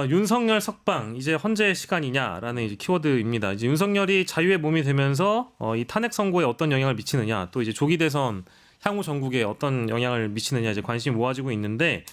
윤석열 석방 이제 헌재 시간이냐라는 이제 키워드입니다. 이제 윤석열이 자유의 몸이 되면서 이 탄핵 선고에 어떤 영향을 미치느냐, 또 이제 조기 대선 향후 전국에 어떤 영향을 미치느냐 이제 관심이 모아지고 있는데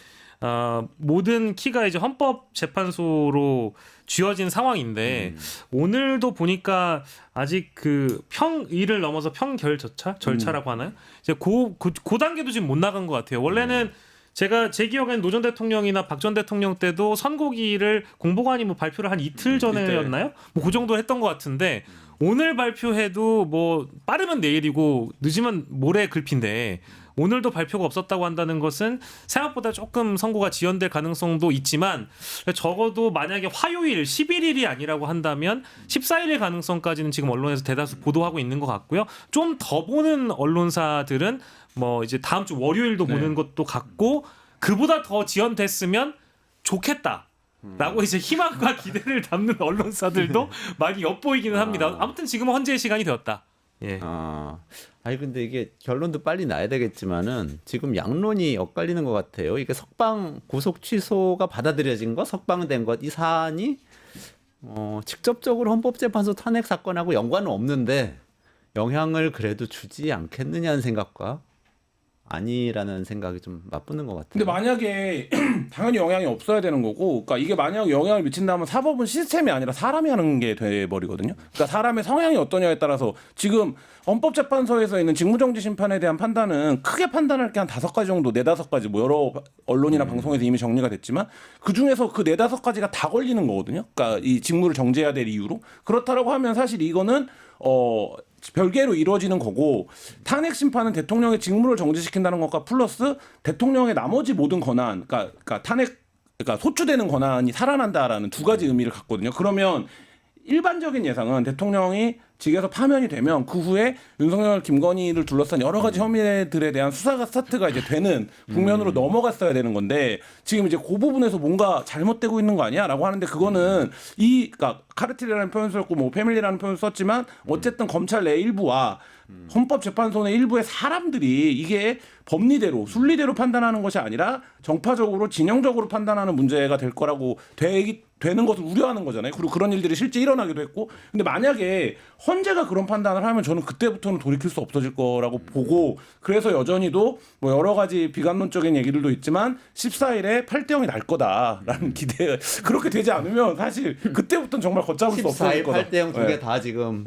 모든 키가 이제 헌법재판소로 쥐어진 상황인데 오늘도 보니까 아직 그 평의를 넘어서 평결 절차라고 하나요? 이제 그 단계도 지금 못 나간 것 같아요. 원래는 제가 제 기억엔 노 전 대통령이나 박 전 대통령 때도 선고기일을 공보관이 뭐 발표를 한 이틀 전에였나요? 뭐 그 정도 했던 것 같은데 오늘 발표해도 뭐 빠르면 내일이고 늦으면 모레 글피인데 오늘도 발표가 없었다고 한다는 것은 생각보다 조금 선고가 지연될 가능성도 있지만 적어도 만약에 화요일 11일이 아니라고 한다면 14일의 가능성까지는 지금 언론에서 대다수 보도하고 있는 것 같고요. 좀 더 보는 언론사들은 뭐 이제 다음 주 월요일도 보는 것도 같고 그보다 더 지연됐으면 좋겠다. 라고 이제 희망과 기대를 담는 언론사들도 많이 엿보이기는 합니다. 아무튼 지금은 헌재의 시간이 되었다. 예. 아니 근데 이게 결론도 빨리 나야 되겠지만은 지금 양론이 엇갈리는 것 같아요. 이게 석방 구속 취소가 받아들여진 것, 석방된 것 이 사안이 직접적으로 헌법재판소 탄핵 사건하고 연관은 없는데 영향을 그래도 주지 않겠느냐는 생각과 아니라는 생각이 좀 맞붙는 것 같아요. 근데 만약에 당연히 영향이 없어야 되는 거고, 그러니까 이게 만약 영향을 미친다면 사법은 시스템이 아니라 사람이 하는 게 돼버리거든요. 그러니까 사람의 성향이 어떠냐에 따라서 지금 헌법재판소에서 있는 직무정지 심판에 대한 판단은 크게 판단할 게 한 5가지 정도, 4-5가지 뭐 여러 언론이나 방송에서 이미 정리가 됐지만 그 중에서 그 4-5가지가 다 걸리는 거거든요. 그러니까 이 직무를 정지해야 될 이유로 그렇다라고 하면 사실 이거는 별개로 이루어지는 거고 탄핵 심판은 대통령의 직무를 정지시킨다는 것과 플러스 대통령의 나머지 모든 권한, 그러니까 그러니까 소추되는 권한이 살아난다라는 2가지 의미를 갖거든요. 그러면 일반적인 예상은 대통령이 직에서 파면이 되면 그 후에 윤석열, 김건희를 둘러싼 여러 가지 혐의들에 대한 수사가 스타트가 이제 되는 국면으로 넘어갔어야 되는 건데 지금 이제 그 부분에서 뭔가 잘못되고 있는 거 아니야라고 하는데 그거는 그러니까 카르텔이라는 표현을 썼고 뭐 패밀리라는 표현을 썼지만 어쨌든 검찰 내 일부와 헌법재판소 내 일부의 사람들이 이게 법리대로 순리대로 판단하는 것이 아니라 정파적으로 진영적으로 판단하는 문제가 될 거라고 되는 것을 우려하는 거잖아요. 그리고 그런 일들이 실제 일어나기도 했고, 근데 만약에 헌재가 그런 판단을 하면 저는 그때부터는 돌이킬 수 없어질 거라고 보고, 그래서 여전히도 뭐 여러 가지 비관론적인 얘기들도 있지만 14일에 8대0이 날 거다라는 기대. 그렇게 되지 않으면 사실 그때부터는 정말 걷잡을 수 없어질 14일 거다. 8대0 두 개 다 지금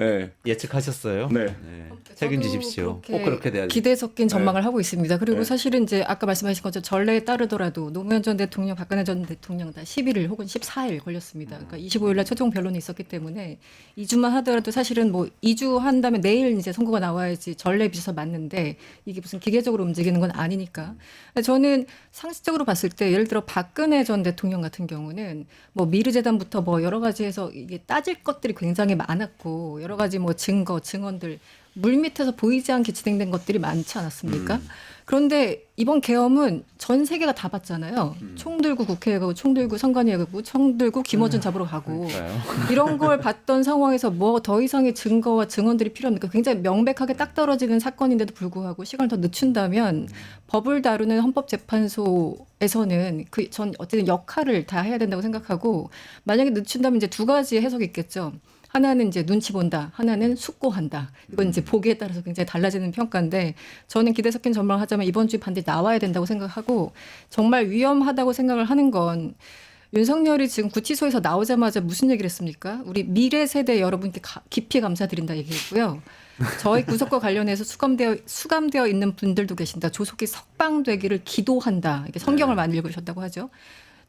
예측하셨어요. 네. 네. 책임지십시오. 꼭 그렇게 돼야 기대 섞인 전망을 하고 있습니다. 그리고 사실은 이제 아까 말씀하신 것처럼 전례에 따르더라도 노무현 전 대통령, 박근혜 전 대통령 다 11일 혹은 14일 걸렸습니다. 그러니까 25일 날 최종 변론이 있었기 때문에 2주만 하더라도 사실은 뭐 2주 한 다음에 내일 이제 선고가 나와야지 전례에 비춰서 맞는데 이게 무슨 기계적으로 움직이는 건 아니니까. 저는 상식적으로 봤을 때 예를 들어 박근혜 전 대통령 같은 경우는 뭐 미르재단부터 뭐 여러 가지 해서 이게 따질 것들이 굉장히 많았고 여러 가지 뭐 증거, 증언들 물밑에서 보이지 않게 진행된 것들이 많지 않았습니까? 그런데 이번 계엄은 전 세계가 다 봤잖아요. 총 들고 국회에 가고 총 들고 선관위에 가고 총 들고 김어준 잡으러 가고 이런 걸 봤던 상황에서 뭐 더 이상의 증거와 증언들이 필요합니까? 굉장히 명백하게 딱 떨어지는 사건인데도 불구하고 시간을 더 늦춘다면 법을 다루는 헌법재판소에서는 그 전 어쨌든 역할을 다 해야 된다고 생각하고 만약에 늦춘다면 이제 2가지 해석이 있겠죠. 하나는 이제 눈치 본다, 하나는 숙고한다. 이건 이제 보기에 따라서 굉장히 달라지는 평가인데 저는 기대 섞인 전망을 하자면 이번 주에 반드시 나와야 된다고 생각하고 정말 위험하다고 생각을 하는 건 윤석열이 지금 구치소에서 나오자마자 무슨 얘기를 했습니까? 우리 미래 세대 여러분께 깊이 감사드린다 얘기했고요. 저희 구속과 관련해서 수감되어 있는 분들도 계신다. 조속히 석방되기를 기도한다. 이게 성경을 많이 읽으셨다고 하죠.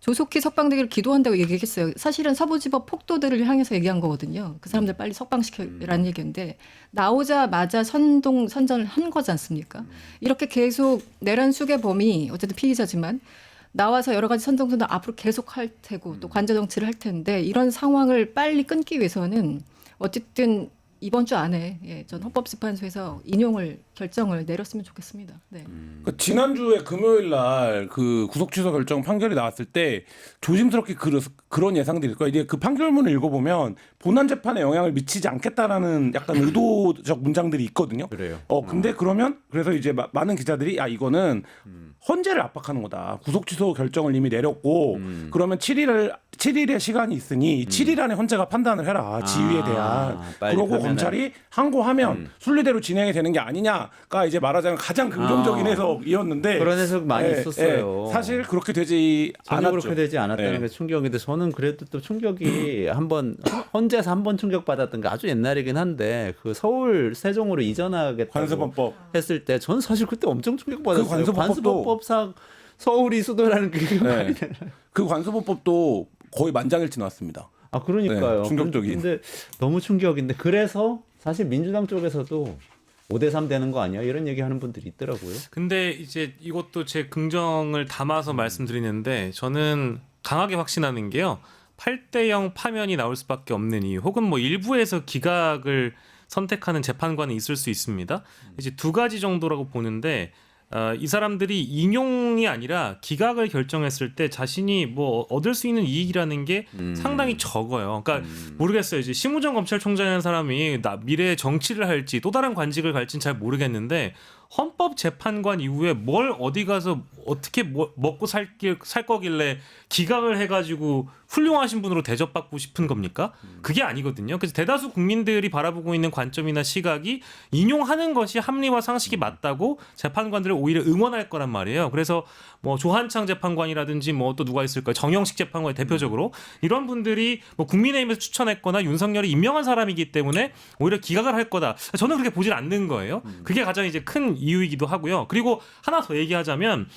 조속히 석방되기를 기도한다고 얘기했어요. 사실은 서부지법 폭도들을 향해서 얘기한 거거든요. 그 사람들 빨리 석방시켜라는 얘기인데 나오자마자 선전을 한 거지 않습니까? 이렇게 계속 내란 수괴범이 어쨌든 피의자지만 나와서 여러 가지 선동선을 앞으로 계속 할 테고 또 관저 정치를 할 텐데 이런 상황을 빨리 끊기 위해서는 어쨌든 이번 주 안에 전 헌법재판소에서 결정을 내렸으면 좋겠습니다. 네. 그 지난주에 금요일 날 그 구속 취소 결정 판결이 나왔을 때 조심스럽게 그런 예상들이 있을 거예요. 이제 그 판결문을 읽어보면 본안 재판에 영향을 미치지 않겠다라는 약간 의도적 문장들이 있거든요. 그래요. 근데 그래서 이제 많은 기자들이 이거는 헌재를 압박하는 거다. 구속 취소 결정을 이미 내렸고 그러면 7일 7일의 시간이 있으니 7일 안에 헌재가 판단을 해라. 지위에 대한. 빨리 그러고 그러면은- 검찰이 항고하면 순리대로 진행이 되는 게 아니냐가 이제 말하자면 가장 긍정적인 해석이었는데 그런 해석 많이 있었어요. 사실 그렇게 되지 전혀 않았죠. 그렇게 되지 않았다는 예. 게 충격인데 저는 그래도 또 충격이 한번 헌재에서 한 번 충격받았던 게 아주 옛날이긴 한데 그 서울 세종으로 이전하겠다고 관습헌법. 했을 때 저는 사실 그때 엄청 충격받았어요. 그 관습헌법도- 관습헌법상 서울이 수도라는 게 말이 네. 되나? 그 관습헌법도 거의 만장일치 나왔습니다. 아 그러니까요. 네, 충격적인. 근데 너무 충격인데 그래서 사실 민주당 쪽에서도 5대3 되는 거 아니야? 이런 얘기하는 분들이 있더라고요. 근데 이제 이것도 제 긍정을 담아서 말씀드리는데 저는 강하게 확신하는 게요. 8대0 파면이 나올 수밖에 없는 이유 혹은 뭐 일부에서 기각을 선택하는 재판관이 있을 수 있습니다. 이제 두 가지 정도라고 보는데 이 사람들이 인용이 아니라 기각을 결정했을 때 자신이 뭐 얻을 수 있는 이익이라는 게 상당히 적어요. 그러니까 모르겠어요. 이제 심우정 검찰총장이라는 사람이 미래에 정치를 할지 또 다른 관직을 갈지는 잘 모르겠는데 헌법재판관 이후에 뭘 어디 가서 어떻게 먹고 살 거길래 기각을 해가지고 훌륭하신 분으로 대접받고 싶은 겁니까? 그게 아니거든요. 그래서 대다수 국민들이 바라보고 있는 관점이나 시각이 인용하는 것이 합리와 상식이 맞다고 재판관들을 오히려 응원할 거란 말이에요. 그래서 뭐 조한창 재판관이라든지 뭐 또 누가 있을까요? 정영식 재판관 대표적으로 이런 분들이 뭐 국민의힘에서 추천했거나 윤석열이 임명한 사람이기 때문에 오히려 기각을 할 거다. 저는 그렇게 보질 않는 거예요. 그게 가장 이제 큰 이유이기도 하고요. 그리고 하나 더 얘기하자면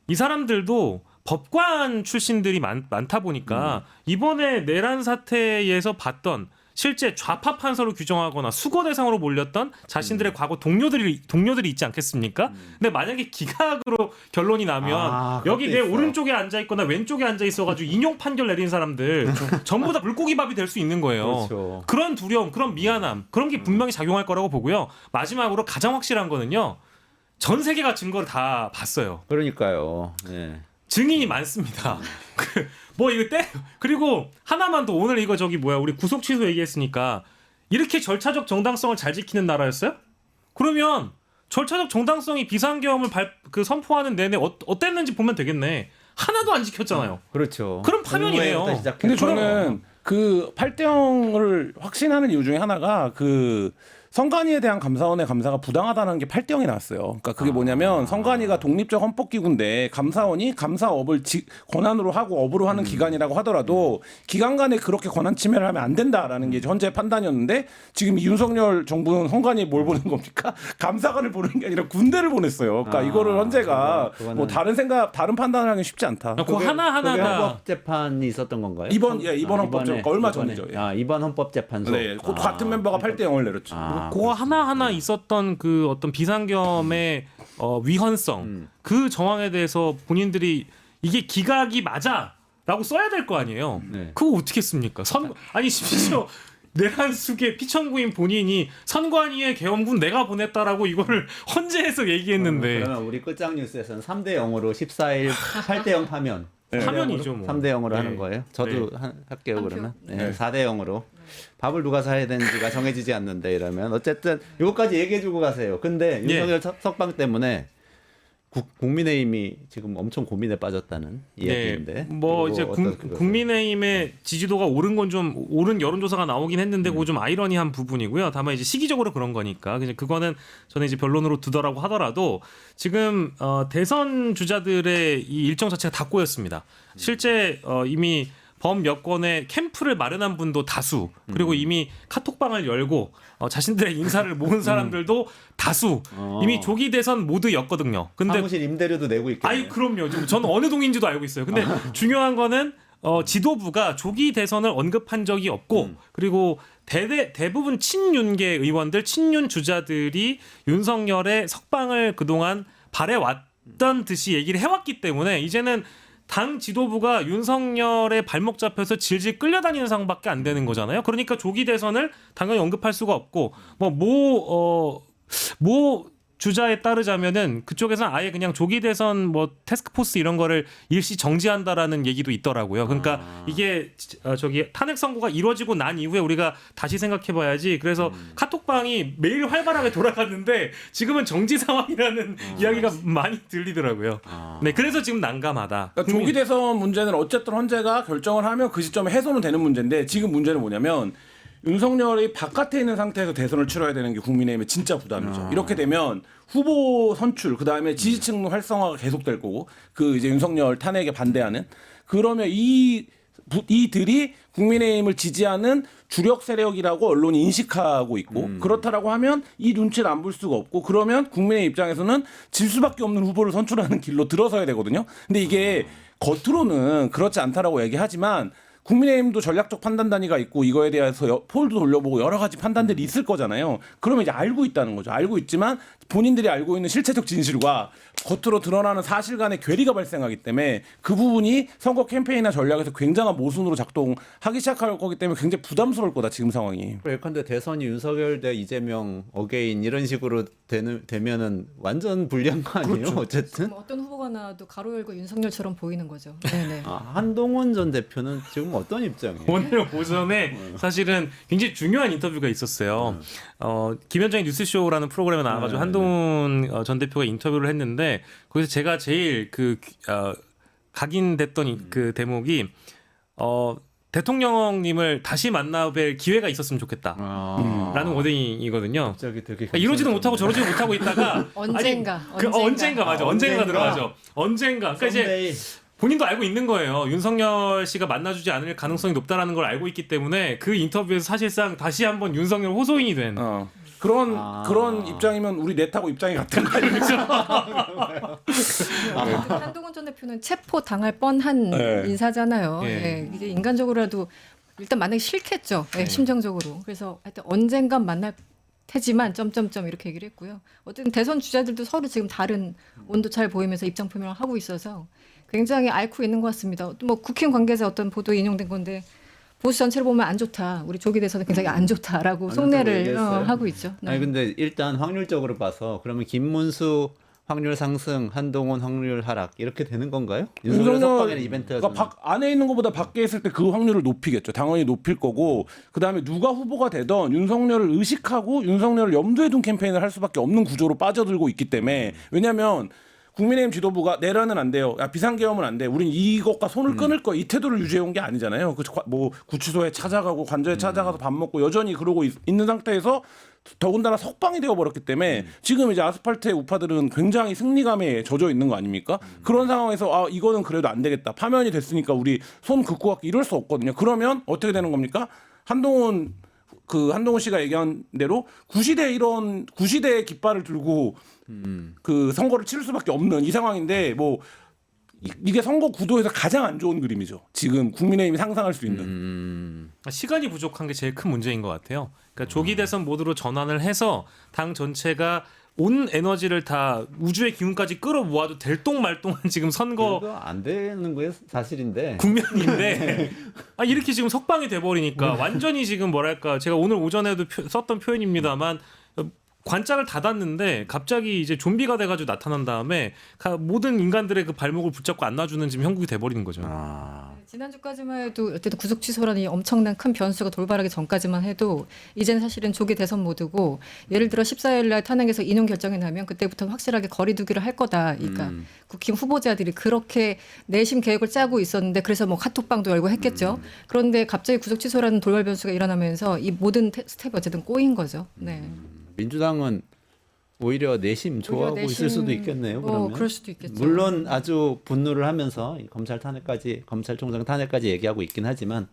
이 사람들도 법관 출신들이 많다 보니까 이번에 내란 사태에서 봤던 실제 좌파 판사로 규정하거나 수거 대상으로 몰렸던 자신들의 과거 동료들이 있지 않겠습니까? 근데 만약에 기각으로 결론이 나면 여기 내 있어요. 오른쪽에 앉아 있거나 왼쪽에 앉아 있어가지고 인용 판결 내린 사람들 전부 다 물고기밥이 될 수 있는 거예요. 그렇죠. 그런 두려움, 그런 미안함, 그런 게 분명히 작용할 거라고 보고요. 마지막으로 가장 확실한 거는요. 전 세계가 증거를 다 봤어요. 그러니까요. 네. 증인이 많습니다. 뭐 이거 그리고 하나만 더 오늘 이거 저기 뭐야 우리 구속 취소 얘기했으니까 이렇게 절차적 정당성을 잘 지키는 나라였어요? 그러면 절차적 정당성이 비상계엄을 선포하는 내내 어땠는지 보면 되겠네. 하나도 안 지켰잖아요. 그렇죠. 그럼 파면이네요. 공무회부터 시작해서. 근데 저는 그 8대0을 확신하는 이유 중에 하나가 그 성관이에 대한 감사원의 감사가 부당하다는 게 8대0이 나왔어요. 그러니까 그게 뭐냐면 성관이가 독립적 헌법기구인데 감사원이 감사업을 권한으로 하고 업으로 하는 기관이라고 하더라도 기관 간에 그렇게 권한 침해를 하면 안 된다라는 게 이제 헌재 판단이었는데 지금 윤석열 정부는 성관이에 뭘 보낸 겁니까? 감사관을 보내는 게 아니라 군대를 보냈어요. 그러니까 이거를 헌재가 그거는- 뭐 다른 판단을 하기 쉽지 않다. 그 하나하나가 그게 헌법재판이 있었던 건가요? 이번 헌법재판 얼마 이번에. 전이죠. 예. 이번 헌법재판소. 네, 그 같은 멤버가 8대0을 내렸죠. 그거 하나하나 있었던 그 어떤 비상계엄의 위헌성 그 정황에 대해서 본인들이 이게 기각이 맞아라고 써야 될 거 아니에요. 네. 그거 어떻게 씁니까? 아니 심지어 내란 숙의 피청구인 본인이 선관위의 계엄군 내가 보냈다라고 이거를 헌재에서 얘기했는데 그러면 우리 끝장 뉴스에서는 3대 0으로 14일 8대 0 파면. 파면이죠, 뭐. 3대 0으로 네. 하는 거예요. 저도 할게요 한 그러면. 표. 네. 4대 0으로. 밥을 누가 사야 되는지가 정해지지 않는데 이러면 어쨌든 이거까지 얘기해주고 가세요. 근데 윤석열 석방 때문에 국민의힘이 지금 엄청 고민에 빠졌다는 이야기인데. 뭐 이제 국민의힘의 지지도가 오른 건 좀 오른 여론조사가 나오긴 했는데 그거 좀 아이러니한 부분이고요. 다만 이제 시기적으로 그런 거니까 그냥 그거는 저는 이제 변론으로 두더라고 하더라도 지금 대선 주자들의 이 일정 자체가 다 꼬였습니다. 실제 이미 범 여권의 캠프를 마련한 분도 다수 그리고 이미 카톡방을 열고 자신들의 인사를 모은 사람들도 다수 이미 조기 대선 모두였거든요. 근데 사무실 임대료도 내고 있겠네요. 아이 그럼요. 지금 저는 어느 동인지도 알고 있어요. 근데 중요한 거는 지도부가 조기 대선을 언급한 적이 없고 그리고 대부분 친윤계 의원들, 친윤 주자들이 윤석열의 석방을 그동안 바래왔던 듯이 얘기를 해왔기 때문에 이제는 당 지도부가 윤석열의 발목 잡혀서 질질 끌려다니는 상황밖에 안 되는 거잖아요. 그러니까 조기 대선을 당연히 언급할 수가 없고 주자에 따르자면은 그쪽에서는 아예 그냥 조기 대선 뭐 태스크포스 이런 거를 일시 정지한다라는 얘기도 있더라고요. 그러니까 이게 저기 탄핵 선고가 이루어지고 난 이후에 우리가 다시 생각해봐야지. 그래서 카톡방이 매일 활발하게 돌아갔는데 지금은 정지 상황이라는 이야기가 많이 들리더라고요. 네, 그래서 지금 난감하다. 그러니까 조기 대선 문제는 어쨌든 헌재가 결정을 하면 그 시점에 해소는 되는 문제인데 지금 문제는 뭐냐면 윤석열이 바깥에 있는 상태에서 대선을 치러야 되는 게 국민의힘의 진짜 부담이죠. 이렇게 되면 후보 선출, 그 다음에 지지층 활성화가 계속될 거고, 그 이제 윤석열 탄핵에 반대하는 그러면 이들이 국민의힘을 지지하는 주력 세력이라고 언론이 인식하고 있고 그렇다라고 하면 이 눈치를 안 볼 수가 없고 그러면 국민의 입장에서는 질 수밖에 없는 후보를 선출하는 길로 들어서야 되거든요. 근데 이게 겉으로는 그렇지 않다라고 얘기하지만 국민의힘도 전략적 판단 단위가 있고 이거에 대해서 폴도 돌려보고 여러 가지 판단들이 있을 거잖아요. 그러면 이제 알고 있다는 거죠. 알고 있지만 본인들이 알고 있는 실체적 진실과 겉으로 드러나는 사실간의 괴리가 발생하기 때문에 그 부분이 선거 캠페인이나 전략에서 굉장한 모순으로 작동하기 시작할 거기 때문에 굉장히 부담스러울 거다 지금 상황이. 예컨대 대선이 윤석열 대 이재명 어게인 이런 식으로 되면은 완전 불리한 거 아니에요? 어쨌든 뭐 어떤 후보가 나와도 가로 열고 윤석열처럼 보이는 거죠. 네네. 한동훈 전 대표는 지금 어떤 입장이에요? 오늘 오전에 사실은 굉장히 중요한 인터뷰가 있었어요. 김현정의 뉴스쇼라는 프로그램에 나와가지고 한동훈 전 대표가 인터뷰를 했는데 거기서 제가 제일 각인됐던 그 대목이 대통령님을 다시 만나뵐 기회가 있었으면 좋겠다라는 워딩이거든요. 갑자기 되게 그러니까 이러지도 못하고 저러지도 못하고 있다가 언젠가, 언젠가 맞아 언젠가 들어가죠. 언젠가 그러니까 이제 본인도 알고 있는 거예요. 윤석열 씨가 만나주지 않을 가능성이 높다라는 걸 알고 있기 때문에 그 인터뷰에서 사실상 다시 한번 윤석열 호소인이 된 그런 입장이면 우리 넷하고 입장이 같은 거 아니죠? 한동훈 전 대표는 체포 당할 뻔한 네. 인사잖아요. 네. 네. 이제 인간적으로라도 일단 만나기 싫겠죠. 네, 심정적으로. 그래서 하여튼 언젠간 만날 테지만 점점점 이렇게 얘기를 했고요. 어쨌든 대선 주자들도 서로 지금 다른 온도차를 보이면서 입장 표명을 하고 있어서 굉장히 앓고 있는 것 같습니다. 또 뭐 국힘 관계자 어떤 보도에 인용된 건데 보수 전체를 보면 안 좋다. 우리 조기 대선은 굉장히 안 좋다라고 속내를 하고 있죠. 네. 아니 근데 일단 확률적으로 봐서 그러면 김문수 확률 상승, 한동훈 확률 하락 이렇게 되는 건가요? 윤석열 석방이나 이벤트가 그러니까 안에 있는 것보다 밖에 있을 때 그 확률을 높이겠죠. 당연히 높일 거고 그다음에 누가 후보가 되던 윤석열을 의식하고 윤석열을 염두에 둔 캠페인을 할 수밖에 없는 구조로 빠져들고 있기 때문에 왜냐하면 국민의힘 지도부가 내란은 안 돼요. 야, 비상계엄은 안 돼. 우린 이것과 손을 끊을 거야. 이 태도를 유지해온 게 아니잖아요. 뭐 구치소에 찾아가고 관저에 찾아가서 밥 먹고 여전히 그러고 있는 상태에서 더군다나 석방이 되어버렸기 때문에 지금 이제 아스팔트의 우파들은 굉장히 승리감에 젖어 있는 거 아닙니까? 그런 상황에서 이거는 그래도 안 되겠다. 파면이 됐으니까 우리 손 긋고 갖기 이럴 수 없거든요. 그러면 어떻게 되는 겁니까? 한동훈 씨가 얘기한 대로 구시대의 깃발을 들고 그 선거를 치를 수밖에 없는 이 상황인데 뭐 이게 선거 구도에서 가장 안 좋은 그림이죠. 지금 국민의힘이 상상할 수 있는. 시간이 부족한 게 제일 큰 문제인 것 같아요. 그러니까 조기 대선 모드로 전환을 해서 당 전체가 온 에너지를 다 우주의 기운까지 끌어모아도 될똥말똥한 지금 선거 안 되는 거예요 사실인데 국면인데 이렇게 지금 석방이 돼버리니까 완전히 지금 뭐랄까 제가 오늘 오전에도 썼던 표현입니다만 관짝을 닫았는데 갑자기 이제 좀비가 돼가지고 나타난 다음에 모든 인간들의 그 발목을 붙잡고 안놔주는 지금 형국이 돼버리는 거죠. 지난주까지만 해도 어쨌든 구속 취소라는 엄청난 큰 변수가 돌발하기 전까지만 해도 이제는 사실은 조기 대선 모드고 예를 들어 14일 날 탄핵에서 인용 결정이 나면 그때부터는 확실하게 거리두기를 할 거다. 그러니까 국힘 후보자들이 그렇게 내심 계획을 짜고 있었는데 그래서 뭐 카톡방도 열고 했겠죠. 그런데 갑자기 구속 취소라는 돌발 변수가 일어나면서 이 모든 스텝이 어쨌든 꼬인 거죠. 네. 민주당은 오히려 내심 좋아하고 있을 수도 있겠네요. 그러면 그럴 수도 있겠죠. 물론 아주 분노를 하면서 검찰총장 탄핵까지 얘기하고 있긴 하지만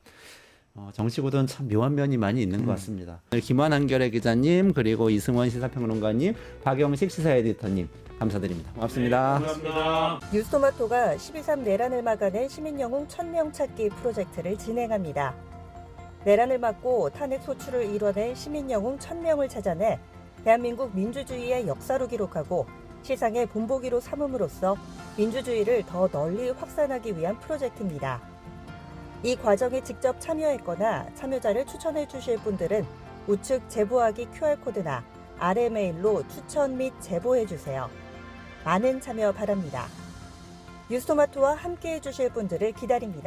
정치 구도는 참 묘한 면이 많이 있는 것 같습니다. 김환 한겨레 기자님 그리고 이승원 시사평론가님, 박영식 시사 에디터님 감사드립니다. 고맙습니다. 감사합니다. 뉴스토마토가 12.3 내란을 막아낸 시민영웅 1000명 찾기 프로젝트를 진행합니다. 내란을 막고 탄핵 소추를 이뤄낸 시민영웅 1000명을 찾아내 대한민국 민주주의의 역사로 기록하고 시상의 본보기로 삼음으로써 민주주의를 더 널리 확산하기 위한 프로젝트입니다. 이 과정에 직접 참여했거나 참여자를 추천해 주실 분들은 우측 제보하기 QR코드나 아래 메일로 추천 및 제보해 주세요. 많은 참여 바랍니다. 뉴스토마토와 함께해 주실 분들을 기다립니다.